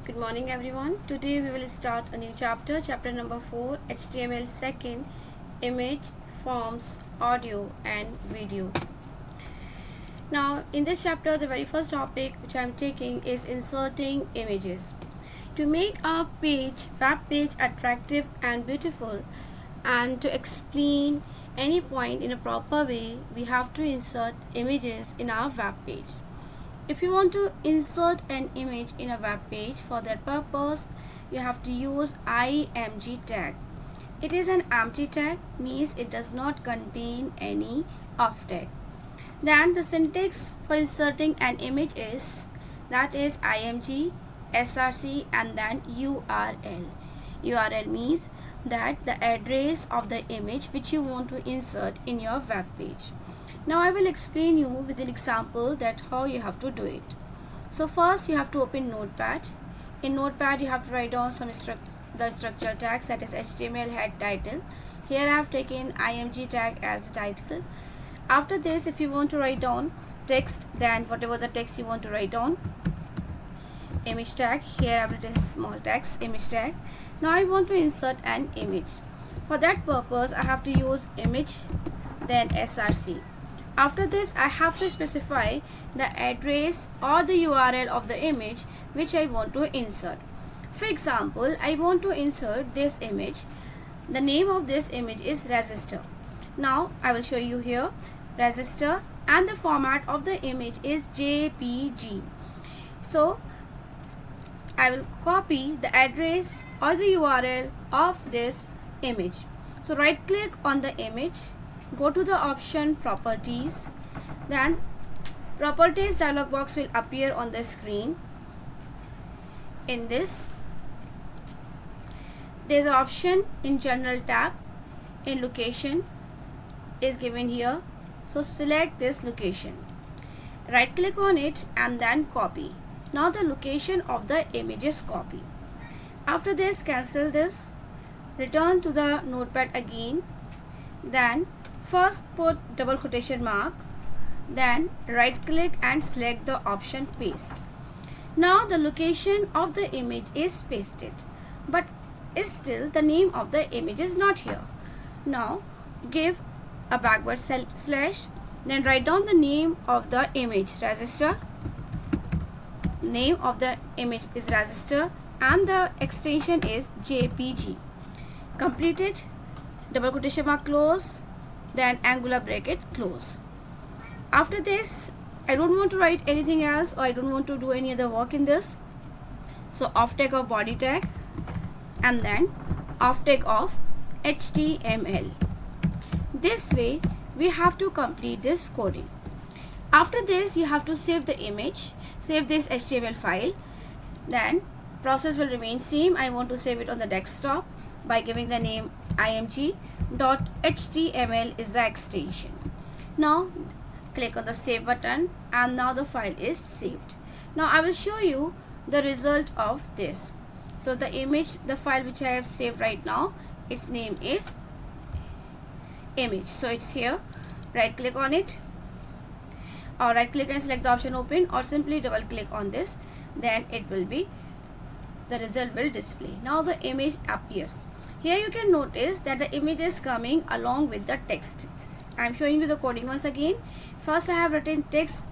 Good morning everyone. Today we will start a new chapter, chapter number 4, HTML second, image, forms, audio and video. Now in this chapter the very first topic which I am taking is inserting images. To make our web page attractive and beautiful and to explain any point in a proper way, we have to insert images in our web page. If you want to insert an image in a web page, for that purpose you have to use img tag. It is an empty tag, means it does not contain any of tag. Then the syntax for inserting an image is img src and then url. URL means that the address of the image which you want to insert in your web page. Now I will explain you with an example that how you have to do it. So first you have to open Notepad. In Notepad you have to write down the structure tags, that is HTML head title. Here I have taken img tag as the title. After this, if you want to write down text, then whatever the text you want to write down, image tag. Here I have written small text, image tag. Now I want to insert an image. For that purpose I have to use image then src. After this I have to specify the address or the URL of the image which I want to insert. For example, I want to insert this image. The name of this image is register. Now I will show you here register, and the format of the image is JPG. So I will copy the address or the URL of this image. So right click on the image, go to the option properties, then properties dialog box will appear on the screen. In this there is an option in general tab, in location is given here, so select this location, right click on it and then copy. Now the location of the image is copied. After this, cancel this, return to the notepad again, then first put double quotation mark, then right click and select the option paste. Now the location of the image is pasted, but still the name of the image is not here. Now give a backward slash, then write down the name of the image, register. Name of the image is register and the extension is JPG. Complete it, double quotation mark close, then angular bracket close. After this I don't want to write anything else, or I don't want to do any other work in this, so off tag of body tag and then off tag of HTML. This way we have to complete this coding. After this you have to save the image, save this HTML file, then process will remain same. I want to save it on the desktop by giving the name img.html is the extension. Now click on the save button and now the file is saved. Now I will show you the result of this. So the image, the file which I have saved right now, its name is image. So it's here, right click on it, or right click and select the option open, or simply double click on this, then it will be, the result will display. Now the image appears. Here you can notice that the image is coming along with the text. I am showing you the coding once again. First I have written text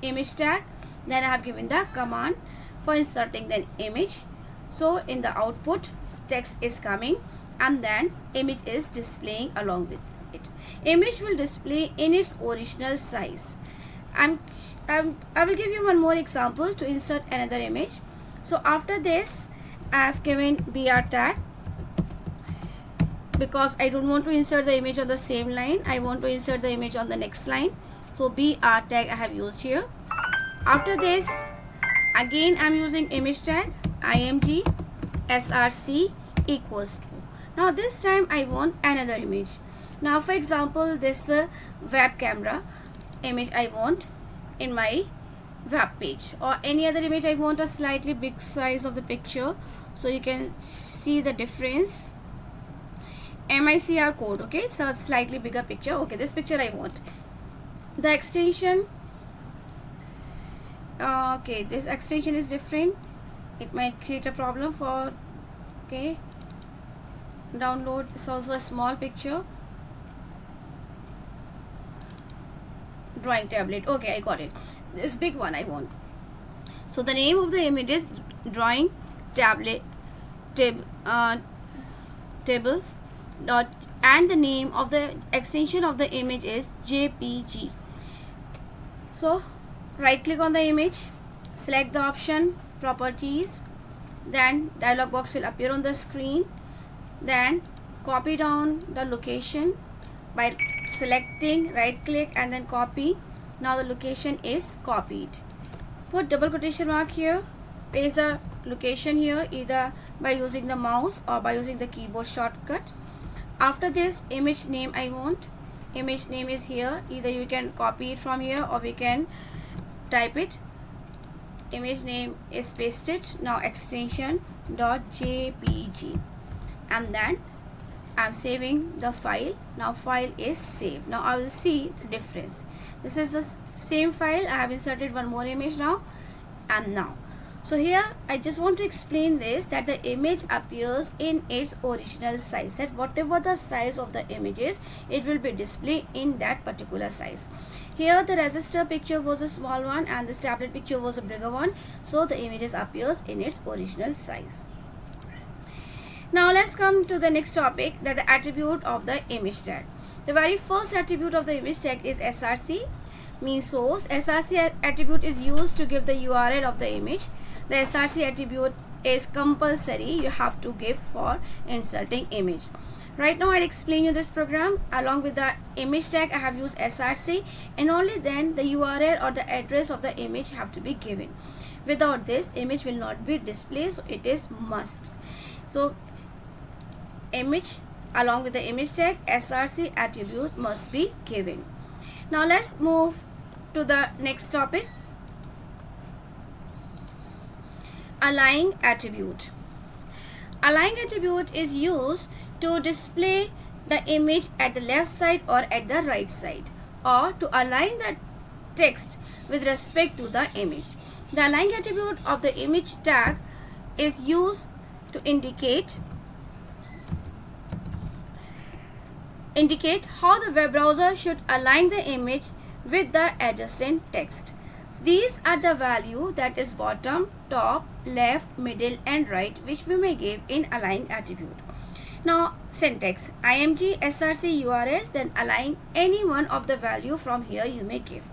image tag, then I have given the command for inserting the image. So in the output text is coming and then image is displaying along with it. Image will display in its original size. I will give you one more example to insert another image. So after this I have given BR tag because I don't want to insert the image on the same line, I want to insert the image on the next line. So BR tag I have used here. After this again I am using image tag img src equals to. Now this time I want another image. Now for example, this web camera image I want in my web page, or any other image I want a slightly big size of the picture, so you can see the difference. MICR code, okay, it's a slightly bigger picture. Okay, this picture I want. The extension, okay, this extension is different. it might create a problem for okay download. It's also a small picture. Drawing tablet. Okay, I got it. This big one I want. So the name of the image is drawing tablet tables dot, and the name of the extension of the image is JPG. So right click on the image, select the option properties, then dialog box will appear on the screen. Then copy down the location by selecting, right click and then copy. Now the location is copied. Put double quotation mark here, paste the location here either by using the mouse or by using the keyboard shortcut. After this, image name I want. Image name is here. Either you can copy it from here or we can type it. Image name is pasted. Now extension .jpg, and then I'm saving the file. Now file is saved. Now I will see the difference. This is the same file. I have inserted one more image now and now. So here I just want to explain this, that the image appears in its original size, that whatever the size of the image is, it will be displayed in that particular size. Here the register picture was a small one and this tablet picture was a bigger one, so the images appears in its original size. Now let's come to the next topic, that the attribute of the image tag. The very first attribute of the image tag is src, means source. Src attribute is used to give the URL of the image. The src attribute is compulsory, you have to give for inserting image. Right now I'll explain you this program. Along with the image tag I have used src, and only then the URL or the address of the image have to be given. Without this, image will not be displayed, so it is must. So image, along with the image tag, src attribute must be given. Now let's move to the next topic, align attribute. Align attribute is used to display the image at the left side or at the right side, or to align the text with respect to the image. The align attribute of the image tag is used to indicate how the web browser should align the image with the adjacent text. These are the value, that is bottom, top, left, middle and right, which we may give in align attribute. Now syntax, img src URL, then align any one of the value from here you may give.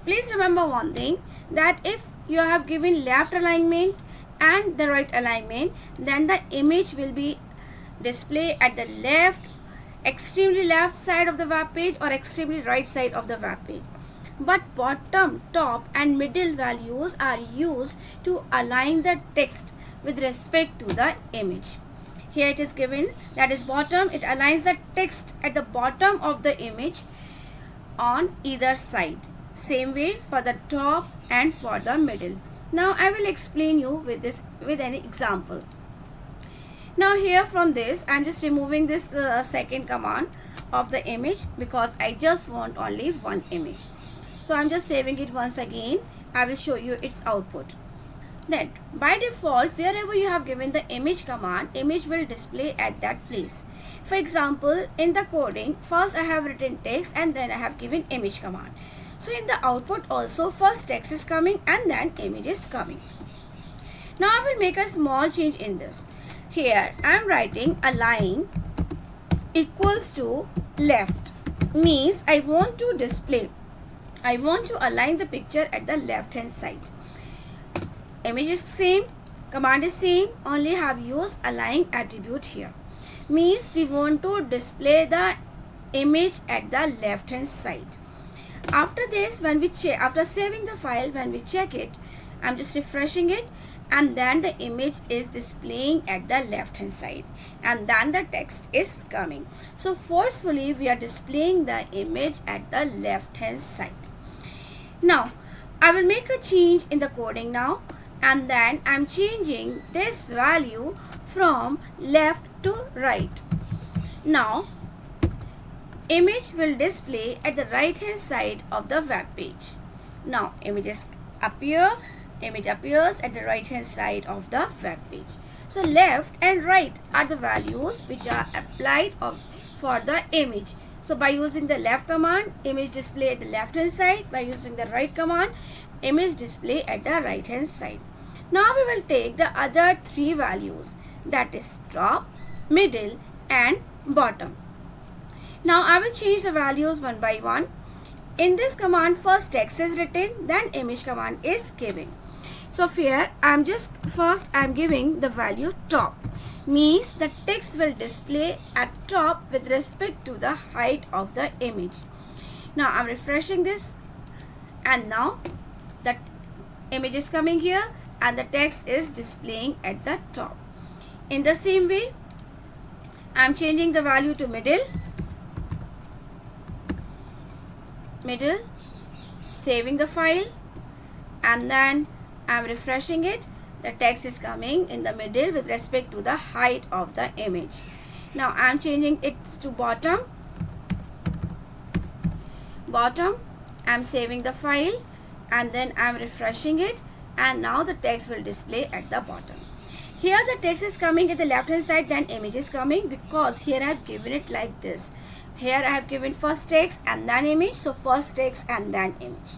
Please remember one thing, that if you have given left alignment and the right alignment, then the image will be displayed at the left, extremely left side of the web page or extremely right side of the web page. But bottom, top and middle values are used to align the text with respect to the image. Here it is given, that is bottom, it aligns the text at the bottom of the image on either side. Same way for the top and for the middle. Now I will explain you with an example. Now here from this, I am just removing this second command of the image because I just want only one image. So I am just saving it once again. I will show you its output. Then by default, wherever you have given the image command, image will display at that place. For example, in the coding, first I have written text and then I have given image command. So in the output also, first text is coming and then image is coming. Now I will make a small change in this. Here I am writing align equals to left, means I want to align the picture at the left hand side. Image is same, command is same, only have used align attribute here. Means we want to display the image at the left hand side. After this, when we check, after saving the file, when we check it, I'm just refreshing it, and then the image is displaying at the left hand side and then the text is coming. So forcefully we are displaying the image at the left hand side. Now I will make a change in the coding now, and then I'm changing this value from left to right. Now image will display at the right hand side of the web page. Now images appear image appears at the right hand side of the web page. So left and right are the values which are applied for the image. So by using the left command, image display at the left hand side. By using the right command, image display at the right hand side. Now we will take the other three values, that is top, middle and bottom. Now I will change the values one by one. In this command, first text is written, then image command is given. So here I'm giving the value top, means the text will display at top with respect to the height of the image. Now I'm refreshing this, and now the image is coming here and the text is displaying at the top. In the same way, I'm changing the value to middle, saving the file, and then I'm refreshing it. The text is coming in the middle with respect to the height of the image. Now I'm changing it to bottom. I'm saving the file, and then I'm refreshing it, and now the text will display at the bottom. Here the text is coming at the left hand side, then image is coming, because here I have given it like this. Here I have given first text and then image, so first text and then image.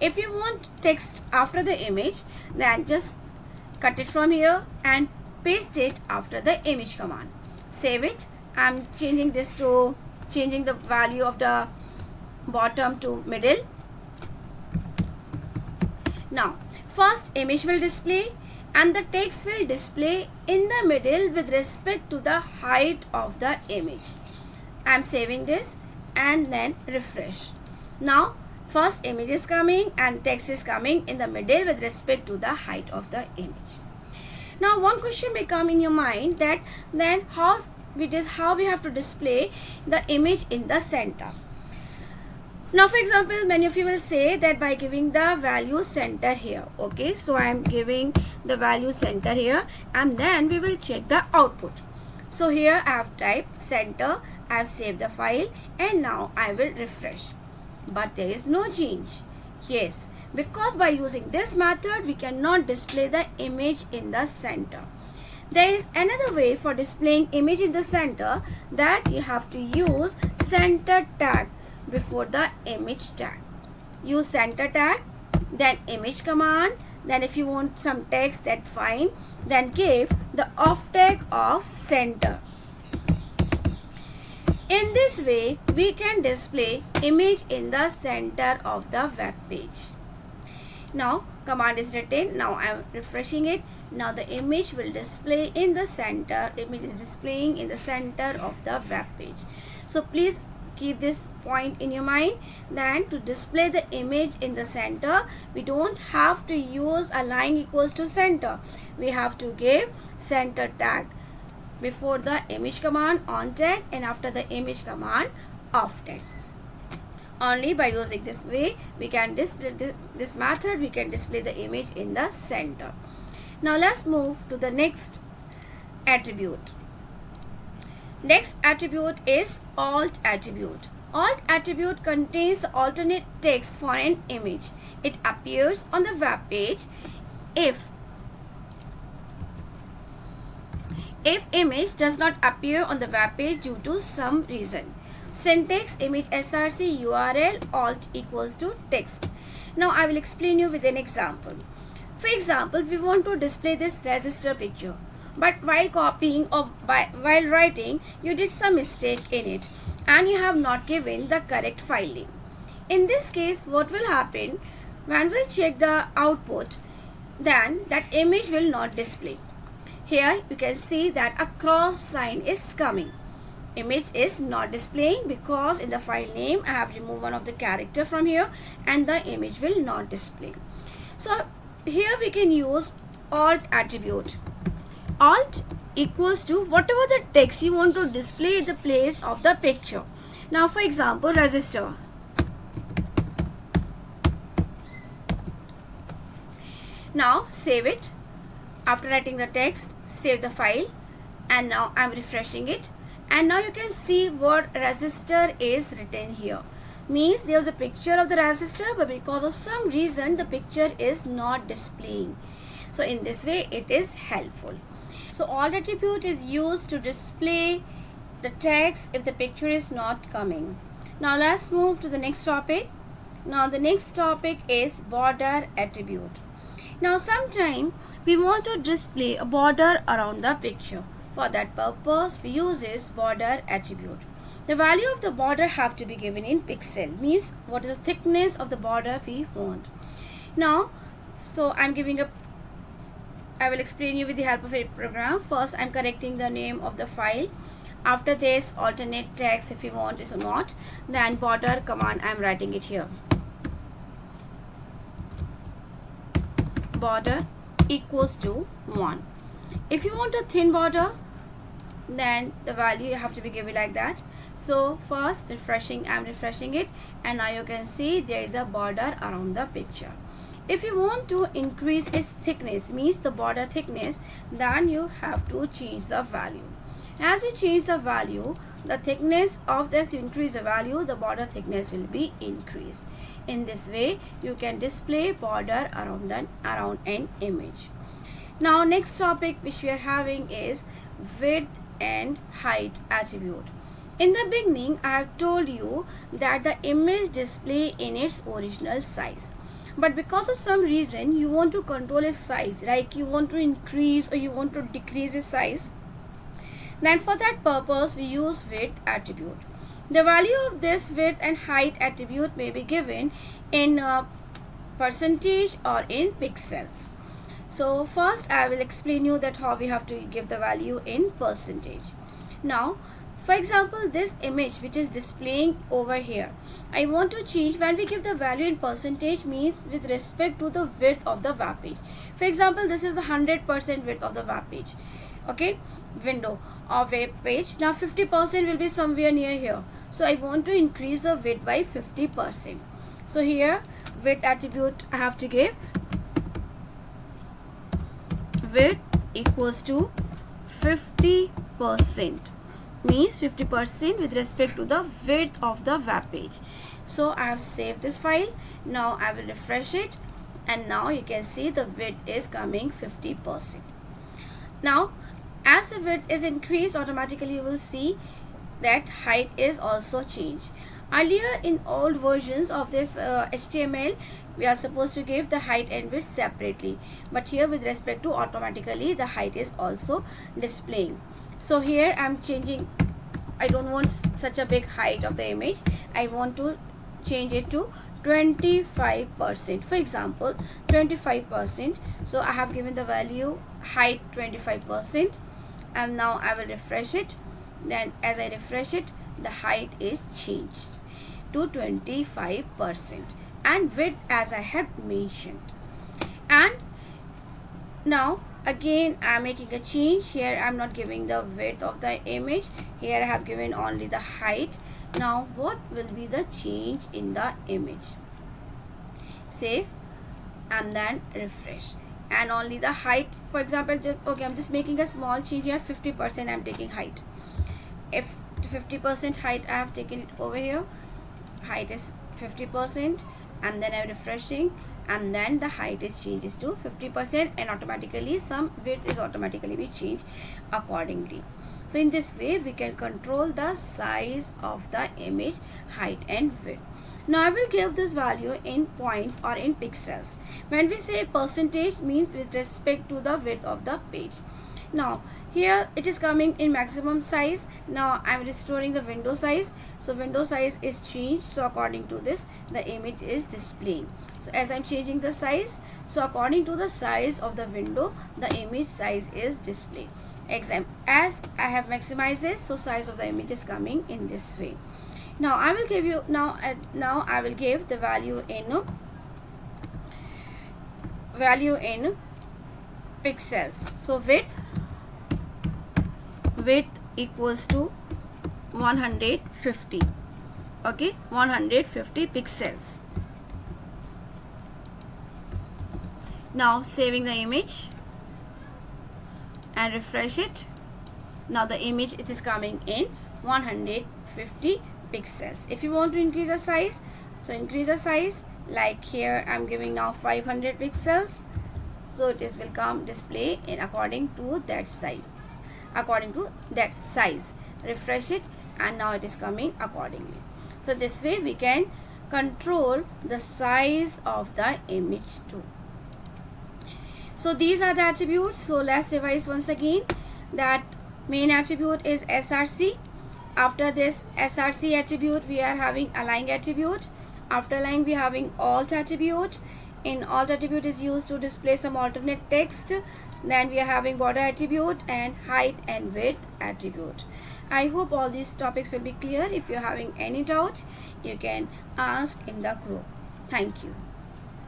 If you want text after the image, then just cut it from here and paste it after the image command. Save it. I'm changing the value of the bottom to middle. Now first image will display and the text will display in the middle with respect to the height of the image. I'm saving this and then refresh. Now first image is coming and text is coming in the middle with respect to the height of the image. Now one question may come in your mind, that then how we have to display the image in the center. Now for example, many of you will say that by giving the value center here. Okay, so I am giving the value center here, and then we will check the output. So here I have typed center, I have saved the file, and now I will refresh. But there is no change. Yes, because by using this method we cannot display the image in the center. There is another way for displaying image in the center, that you have to use center tag before the image tag. Use center tag, then image command, then if you want some text, that's fine, then give the off tag of center. In this way we can display image in the center of the web page. Now command is written, now I am refreshing it. Now the image will display in the center, image is displaying in the center of the web page. So please keep this point in your mind, then to display the image in the center we don't have to use a line equals to center. We have to give center tag before the image command on tag, and after the image command off tag. Only by using this way we can display this method, we can display the image in the center. Now let's move to the next attribute. Next attribute is alt attribute. Alt attribute contains alternate text for an image. It appears on the web page if image does not appear on the web page due to some reason. Syntax image src URL alt equals to text. Now I will explain you with an example. For example, we want to display this register picture, but while copying or while writing you did some mistake in it and you have not given the correct file name. In this case what will happen, when we check the output, then that image will not display. Here you can see that a cross sign is coming. Image is not displaying because in the file name I have removed one of the character from here and the image will not display. So here we can use alt attribute. Alt equals to whatever the text you want to display at the place of the picture. Now for example, register. Now save it. After writing the text, save the file, and now I am refreshing it, and now you can see what register is written here. means there's a picture of the resistor, but because of some reason the picture is not displaying. So in this way it is helpful. So alt attribute is used to display the text if the picture is not coming. Now let's move to the next topic. Now the next topic is border attribute. Now sometime we want to display a border around the picture. For that purpose we use this border attribute. The value of the border have to be given in pixel, means what is the thickness of the border we want. Now so I will explain you with the help of a program. First I'm correcting the name of the file. After this alternate text if you want it or not. Then border command I am writing it here. Border equals to 1. If you want a thin border, then the value have to be given like that. So first refreshing, I am refreshing it, and now you can see there is a border around the picture. If you want to increase its thickness, means the border thickness, then you have to change the value. As you change the value, the thickness of this, you increase the value, the border thickness will be increased. In this way you can display border around an image. Now next topic which we are having is width and height attribute. In the beginning I have told you that the image display in its original size, but because of some reason you want to control its size, like you want to increase or you want to decrease its size, then for that purpose we use width attribute. The value of this width and height attribute may be given in percentage or in pixels. So first I will explain you that how we have to give the value in percentage. Now for example, this image which is displaying over here, I want to change when we give the value in percentage, means with respect to the width of the web page. For example, this is the 100% width of the web page, okay, window or web page. Now 50% will be somewhere near here, so I want to increase the width by 50%. So here width attribute I have to give width equals to 50%, means 50% with respect to the width of the web page. So I have saved this file. Now I will refresh it, and now you can see the width is coming 50%. Now as the width is increased, automatically you will see that height is also changed. Earlier in old versions of this HTML, we are supposed to give the height and width separately, but here with respect to automatically the height is also displaying. So here I am changing, I don't want such a big height of the image, I want to change it to 25%. For example 25%. So I have given the value height 25%, and now I will refresh it. Then as I refresh it, the height is changed to 25% and width as I have mentioned. And now again I am making a change. Here I am not giving the width of the image, here I have given only the height. Now what will be the change in the image? Save and then refresh, and only the height, for example, okay, I'm just making a small change here. 50% I'm taking height. If 50% height I have taken it over here, height is 50%, and then I'm refreshing, and then the height is changes to 50%, and automatically some width is automatically be changed accordingly. So in this way we can control the size of the image, height and width. Now I will give this value in points or in pixels. When we say percentage, means with respect to the width of the page. Now here it is coming in maximum size. Now I am restoring the window size, so window size is changed, so according to this the image is displaying. So as I am changing the size, so according to the size of the window the image size is displayed. As I have maximized this, so size of the image is coming in this way. Now I will give you now I will give the value in pixels. So width equals to 150, okay, 150 pixels. Now saving the image and refresh it. Now the image, it is coming in 150 pixels. If you want to increase the size, so increase the size, like here I'm giving now 500 pixels, so this will come display in according to that size. Refresh it, and now it is coming accordingly. So this way we can control the size of the image too. So these are the attributes. So let's revise once again. That main attribute is src. After this src attribute, we are having align attribute. After align, we are having alt attribute. In alt attribute is used to display some alternate text. Then we are having border attribute and height and width attribute. I hope all these topics will be clear. If you are having any doubt, you can ask in the group. Thank you.